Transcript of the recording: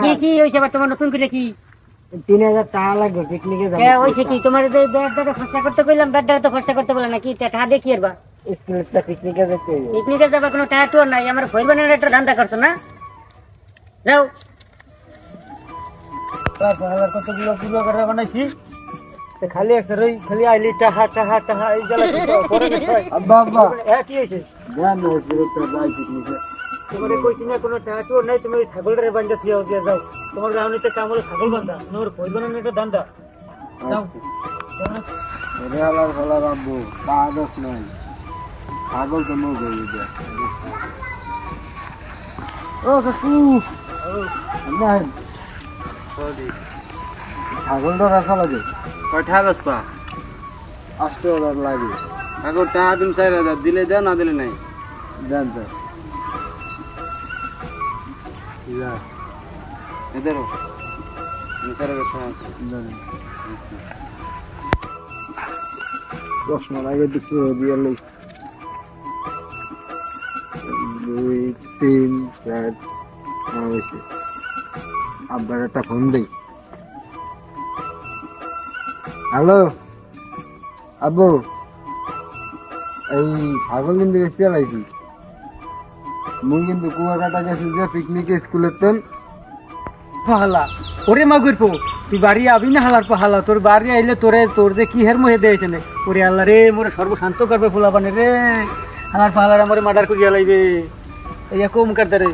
কি কি হইছে আবার তোমার নতুন করে কি 3000 টাকা লাগবে পিকনিকে যাব হইছে কি তোমার যে ব্যাগটা খরচা করতে কইলাম ব্যাগটা তো খরচা করতে বলে না কি টাকা দিয়ে কি করবা স্কুলেরটা পিকনিকে যেতে হবে পিকনিকে যাবার কোনো টাকা টুয়ার নাই আমার ভয় বানানোর একটা ধান্দা করছো না যাও তার কতগুলো পুরো করে বানাইছি খালি একটা রই খালি আইলি টাহা টাহা টাহা এই জ্বালা পরে আব্বা আব্বা কি হয়েছে জান স্কুলেরটা যাই পিকনিকে তোমারে কইছি না কোনো টাকা টুয়ার নাই তুমি ছাগলটারে বান্ধা থিয়া দিয়ে যাও তোমার গাউনিতে কামলে ছাগল বান্ধা তোমার ভয় বানানোর একটা ধান্দা যাও রে হালার হালার আব্বু কাগজ নাই পাগল তো মো গই দে ও কাকু নাই ছাগলটা রাখা লাগে কয়টা বেচবা 8000 লাগে এখন টাকা দিন 4000 দিলে দেও না দিলে নাই জান তো যা এদেরও নিসারে বেচা আছে জান 10 মাস আগে দিছো দিয়ে লই 2 3 4 হয়েছে আব্বার একটা ফোন দেই হ্যালো আব্বু এই ছাগল কিন্তু বেশি চালাইছি মুই কিন্তু কুয়াকাটা গেছি যে পিকনিকে স্কুলের তেন হালা ওরে মা গুরপো তুই বাড়ি আবি না হালার পা হালা তোর বাড়ি আইলে তোর যে কি হের মহে দিয়েছে না ওরে আল্লাহ রে মোরে সর্বশান্ত করবে ফুলা বানে রে হালার পা হালার আমারে মার্ডার করিয়া লাইবে এই কম কার রে